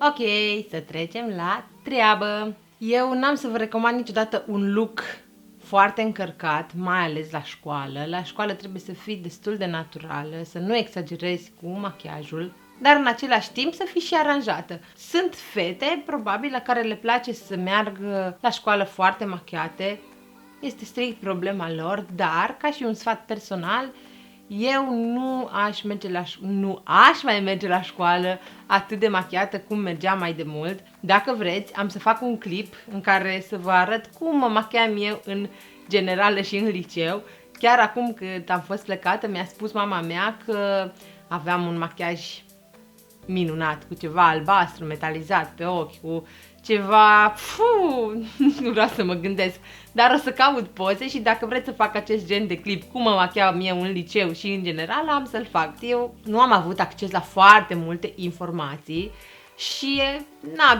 Ok, să trecem la treabă. Eu n-am să vă recomand niciodată un look foarte încărcat, mai ales la școală. La școală trebuie să fii destul de naturală, să nu exagerezi cu machiajul, dar în același timp să fii și aranjată. Sunt fete, probabil, la care le place să meargă la școală foarte machiate. Este strict problema lor, dar, ca și un sfat personal, eu nu aș mai merge la școală atât de machiată cum mergeam mai de mult. Dacă vreți, am să fac un clip în care să vă arăt cum mă machiam eu în generală și în liceu. Chiar acum când am fost plecată, mi-a spus mama mea că aveam un machiaj minunat, cu ceva albastru metalizat pe ochi, cu ceva... nu vreau să mă gândesc, dar o să caut poze și dacă vreți să fac acest gen de clip, cum mă machiam eu în liceu și în general, am să-l fac. Eu nu am avut acces la foarte multe informații și,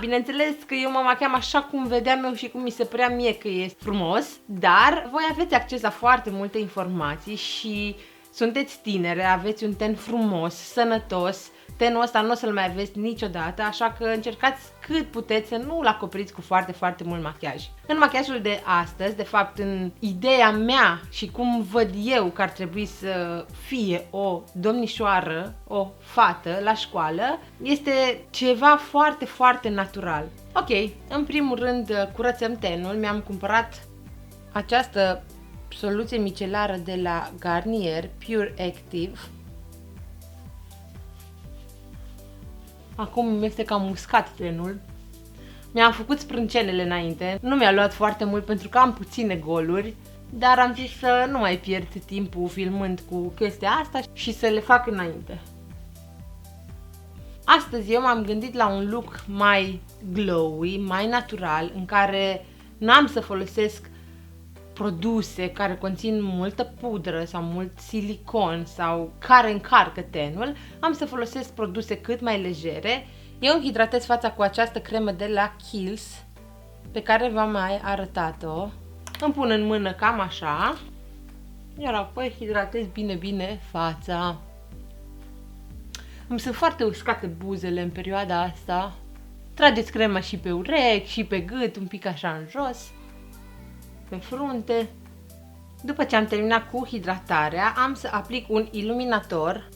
bineînțeles că eu mă machiam așa cum vedeam eu și cum mi se părea mie că e frumos, dar voi aveți acces la foarte multe informații și sunteți tinere, aveți un ten frumos, sănătos. Tenul ăsta nu o să-l mai aveți niciodată, așa că încercați cât puteți să nu-l acoperiți cu foarte, foarte mult machiaj. În machiajul de astăzi, de fapt în ideea mea și cum văd eu că ar trebui să fie o domnișoară, o fată la școală, este ceva foarte, foarte natural. Ok, în primul rând curățăm tenul, mi-am cumpărat această soluție micelară de la Garnier, Pure Active. Acum mi este cam uscat tenul. Mi-am făcut sprâncenele înainte. Nu mi-a luat foarte mult pentru că am puține goluri, dar am zis să nu mai pierd timpul filmând cu chestia asta și să le fac înainte. Astăzi eu m-am gândit la un look mai glowy, mai natural, în care n-am să folosesc produse care conțin multă pudră sau mult silicon sau care încarcă tenul. Am să folosesc produse cât mai legere. Eu îmi hidratez fața cu această cremă de la Kiehl's pe care v-am mai arătat-o. Îmi pun în mână cam așa, iar apoi hidratez bine fața. Îmi sunt foarte uscate buzele în perioada asta. Trageți crema și pe urechi și pe gât, un pic așa în jos, pe frunte. După ce am terminat cu hidratarea, am să aplic un iluminator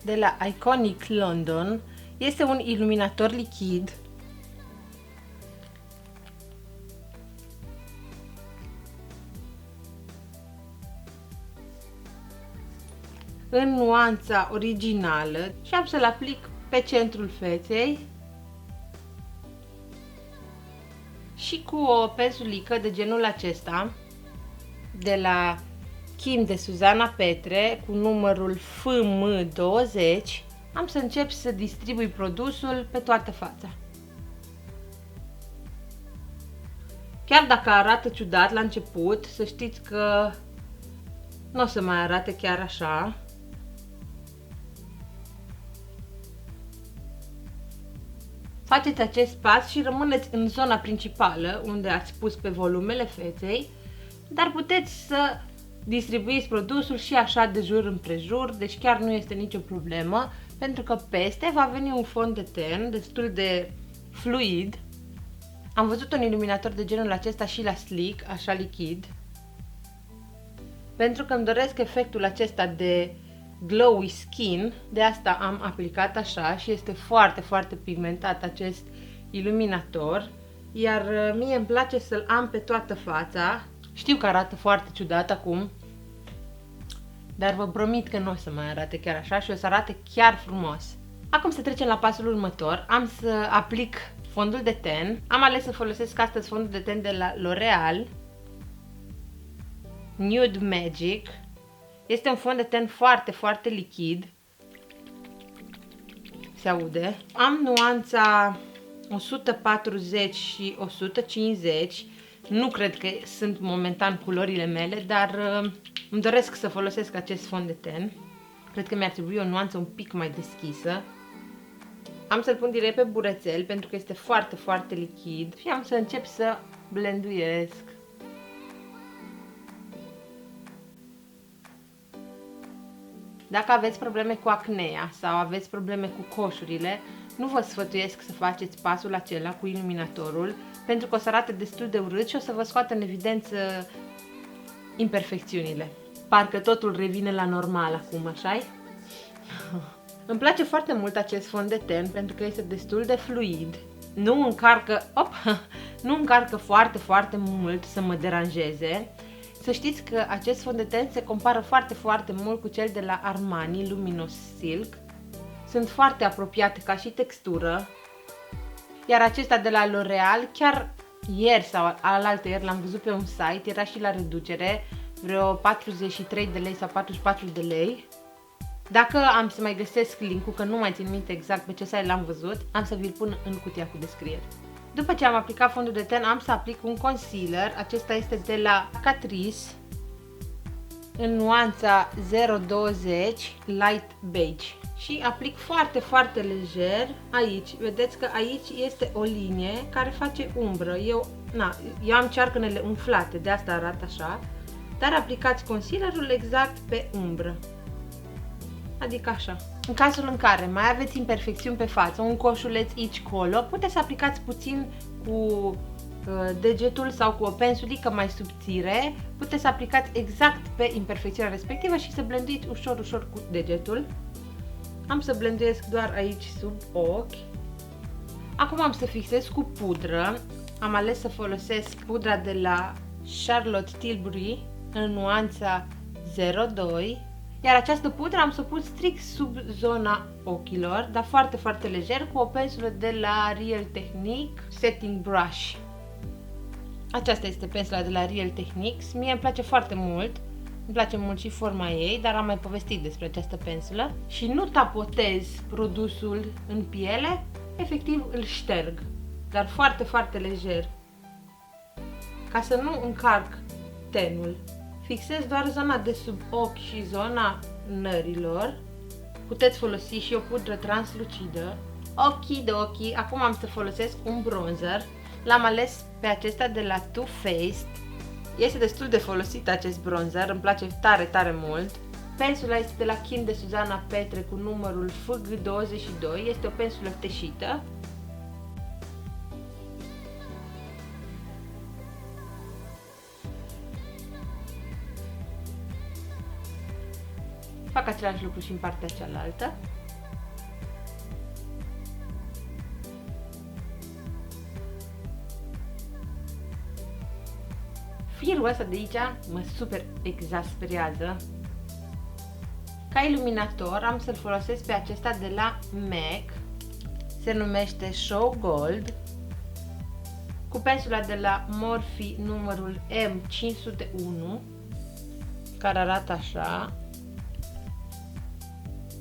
de la Iconic London. Este un iluminator lichid. În nuanța originală și am să-l aplic pe centrul feței și cu o pensulică de genul acesta de la Kim de Suzana Petre cu numărul FM20 am să încep să distribui produsul pe toată fața. Chiar dacă arată ciudat la început, să știți că nu o să mai arate chiar așa. Faceți acest pas și rămâneți în zona principală, unde ați pus pe volumele feței, dar puteți să distribuiți produsul și așa de jur împrejur, deci chiar nu este nicio problemă, pentru că peste va veni un fond de ten destul de fluid. Am văzut un iluminator de genul acesta și la Sleek, așa lichid, pentru că îmi doresc efectul acesta de glowy skin, de asta am aplicat așa și este foarte, foarte pigmentat acest iluminator, iar mie îmi place să-l am pe toată fața. Știu că arată foarte ciudat acum, dar vă promit că nu o să mai arate chiar așa și o să arate chiar frumos. Acum să trecem la pasul următor. Am să aplic fondul de ten. Am ales să folosesc astăzi fondul de ten de la L'Oreal Nude Magic. Este un fond de ten foarte, foarte lichid. Se aude. Am nuanța 140 și 150. Nu cred că sunt momentan culorile mele, dar îmi doresc să folosesc acest fond de ten. Cred că mi-ar trebui o nuanță un pic mai deschisă. Am să-l pun direct pe burețel pentru că este foarte, foarte lichid și am să încep să blenduiesc. Dacă aveți probleme cu acnea sau aveți probleme cu coșurile, nu vă sfătuiesc să faceți pasul acela cu iluminatorul, pentru că o să arate destul de urât și o să vă scoată în evidență imperfecțiunile. Parcă totul revine la normal acum, așa-i? Îmi place foarte mult acest fond de ten pentru că este destul de fluid. Nu încarcă foarte, foarte mult să mă deranjeze. Să știți că acest fond de ten se compară foarte, foarte mult cu cel de la Armani Luminous Silk. Sunt foarte apropiate ca și textură. Iar acesta de la L'Oreal, chiar ieri sau alaltăieri l-am văzut pe un site, era și la reducere, vreo 43 de lei sau 44 de lei. Dacă am să mai găsesc link-ul, că nu mai țin minte exact pe ce site l-am văzut, am să vi-l pun în cutia cu descriere. După ce am aplicat fondul de ten, am să aplic un concealer. Acesta este de la Catrice, în nuanța 020 Light Beige. Și aplic foarte, foarte lejer aici. Vedeți că aici este o linie care face umbră. Eu am cearcănele umflate, de asta arată așa. Dar aplicați concealerul exact pe umbră. Adică așa. În cazul în care mai aveți imperfecțiuni pe față, un coșuleț aici colo, puteți să aplicați puțin cu degetul sau cu o pensulică mai subțire. Puteți să aplicați exact pe imperfecțiunea respectivă și să blenduiți ușor, ușor cu degetul. Am să blenduiesc doar aici sub ochi. Acum am să fixez cu pudră. Am ales să folosesc pudra de la Charlotte Tilbury în nuanța 02. Iar această pudră am să o pun strict sub zona ochilor, dar foarte, foarte lejer, cu o pensulă de la Real Techniques Setting Brush. Aceasta este pensula de la Real Techniques. Mie îmi place foarte mult. Îmi place mult și forma ei, dar am mai povestit despre această pensulă. Și nu tapotez produsul în piele, efectiv îl șterg, dar foarte, foarte lejer, ca să nu încarc tenul. Fixez doar zona de sub ochi și zona nărilor. Puteți folosi și o pudră translucidă. Okidoki. Acum am să folosesc un bronzer. L-am ales pe acesta de la Too Faced. Este destul de folosit acest bronzer, îmi place tare, tare mult. Pensula este de la Kim de Suzana Petre cu numărul FG22. Este o pensulă teșită. Fac același lucru și în partea cealaltă. Firul ăsta de aici mă super exasperează. Ca iluminator am să-l folosesc pe acesta de la MAC. Se numește Show Gold. Cu pensula de la Morphe numărul M501, care arată așa.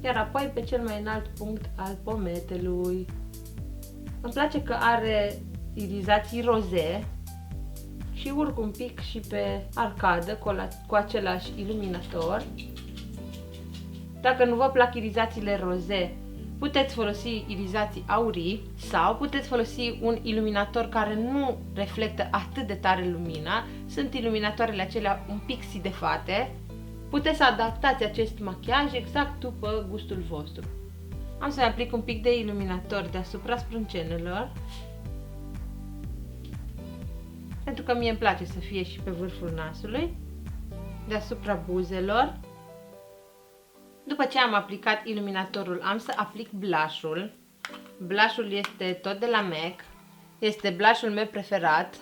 Iar apoi pe cel mai înalt punct al pometelui. Îmi place că are irizații roze și urc un pic și pe arcadă cu același iluminator. Dacă nu vă plac irizațiile roze, puteți folosi irizații aurii sau puteți folosi un iluminator care nu reflectă atât de tare lumina. Sunt iluminatoarele acelea un pic sidefate. Puteți să adaptați acest machiaj exact după gustul vostru. Am să-i aplic un pic de iluminator deasupra sprâncenelor, pentru că mie îmi place să fie și pe vârful nasului, deasupra buzelor. După ce am aplicat iluminatorul, am să aplic blush-ul. Blush-ul este tot de la MAC. Este blush-ul meu preferat,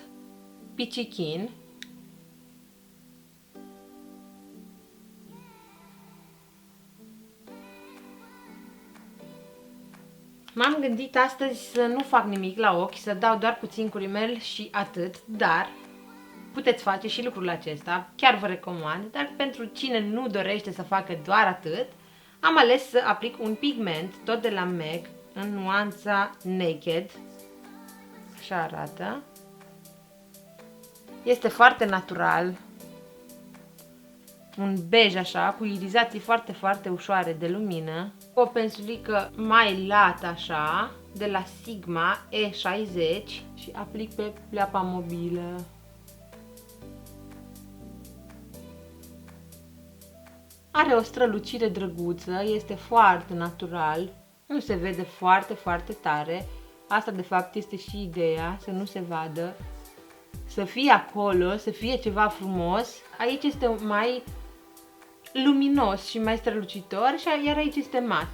Peachy Keen. M-am gândit astăzi să nu fac nimic la ochi, să dau doar puțin cu rimel și atât, dar puteți face și lucrul acesta, chiar vă recomand, dar pentru cine nu dorește să facă doar atât, am ales să aplic un pigment, tot de la MAC, în nuanța Naked. Așa arată. Este foarte natural, un bej așa, cu irizații foarte, foarte ușoare de lumină. O pensulică mai lată așa, de la Sigma E60 și aplic pe pleoapa mobilă. Are o strălucire drăguță, este foarte natural. Nu se vede foarte, foarte tare. Asta de fapt este și ideea, să nu se vadă, să fie acolo, să fie ceva frumos. Aici este mai luminos și mai strălucitor, iar aici este mat.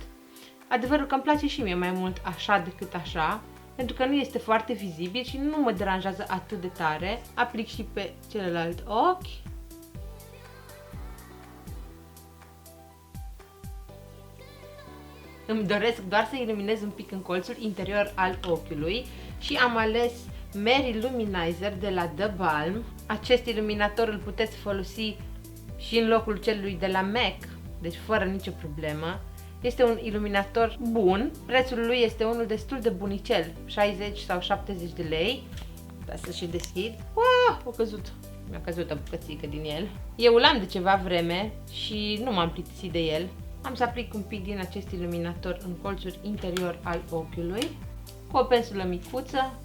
Adevărul că îmi place și mie mai mult așa decât așa, pentru că nu este foarte vizibil și nu mă deranjează atât de tare. Aplic și pe celălalt ochi. Îmi doresc doar să iluminez un pic în colțul interior al ochiului și am ales Mary Luminizer de la The Balm. Acest iluminator îl puteți folosi și în locul celui de la MAC, deci fără nicio problemă. Este un iluminator bun, prețul lui este unul destul de bunicel, 60 sau 70 de lei. Stai să și deschid. Mi-a căzut o bucățică din el. Eu îl am de ceva vreme și nu m-am plictisit de el. Am să aplic un pic din acest iluminator în colțul interior al ochiului, cu o pensulă micuță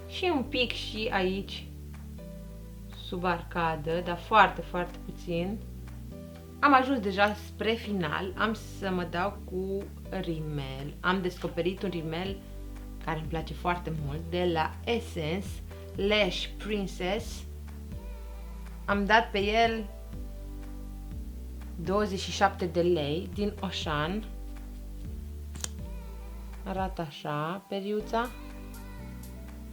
și un pic și aici, sub arcadă, dar foarte, foarte puțin. Am ajuns deja spre final, am să mă dau cu rimel. Am descoperit un rimel care îmi place foarte mult, de la Essence, Lash Princess. Am dat pe el 27 de lei din Auchan. Arată așa periuța.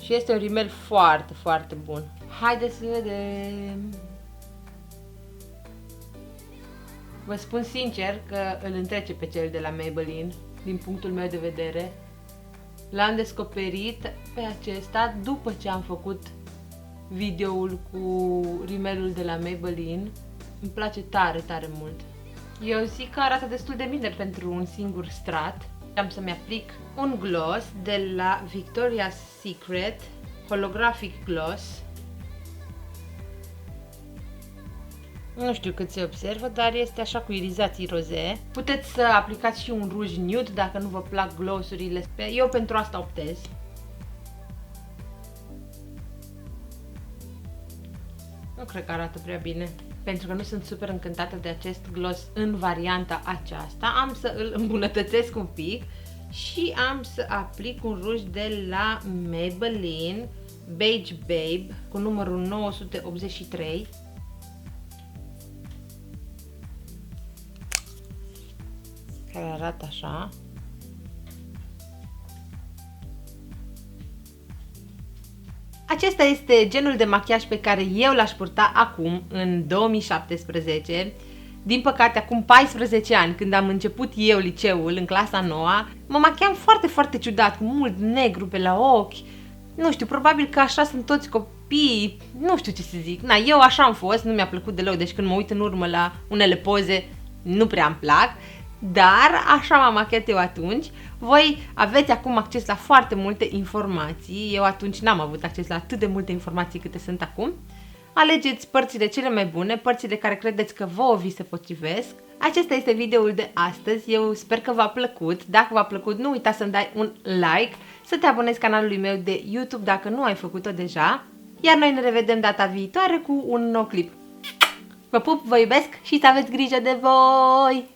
Și este un rimel foarte, foarte bun. Haideți să vedem. Vă spun sincer că îl întrece pe cel de la Maybelline, din punctul meu de vedere. L-am descoperit pe acesta după ce am făcut videoul cu rimelul de la Maybelline. Îmi place tare, tare mult. Eu zic că arată destul de bine pentru un singur strat. Am să-mi aplic un gloss de la Victoria's Secret, Holographic Gloss. Nu știu cât se observă, dar este așa cu irizații roze. Puteți să aplicați și un ruj nude dacă nu vă plac glossurile. Eu pentru asta optez. Nu cred că arată prea bine, pentru că nu sunt super încântată de acest gloss în varianta aceasta. Am să îl îmbunătățesc un pic și am să aplic un ruj de la Maybelline, Beige Babe, cu numărul 983. Care arată așa. Acesta este genul de machiaj pe care eu l-aș purta acum, în 2017. Din păcate, acum 14 ani, când am început eu liceul, în clasa 9, mă machiam foarte, foarte ciudat, cu mult negru pe la ochi. Nu știu, probabil că așa sunt toți copiii, nu știu ce să zic. Na, eu așa am fost, nu mi-a plăcut deloc, deci când mă uit în urmă la unele poze, nu prea îmi plac. Dar așa m-am machiat eu atunci. Voi aveți acum acces la foarte multe informații. Eu atunci n-am avut acces la atât de multe informații câte sunt acum. Alegeți părțile cele mai bune, părțile care credeți că vouă vi se potrivesc. Acesta este videoul de astăzi. Eu sper că v-a plăcut. Dacă v-a plăcut, nu uita să-mi dai un like, să te abonezi canalului meu de YouTube dacă nu ai făcut-o deja. Iar noi ne revedem data viitoare cu un nou clip. Vă pup, vă iubesc și să aveți grijă de voi!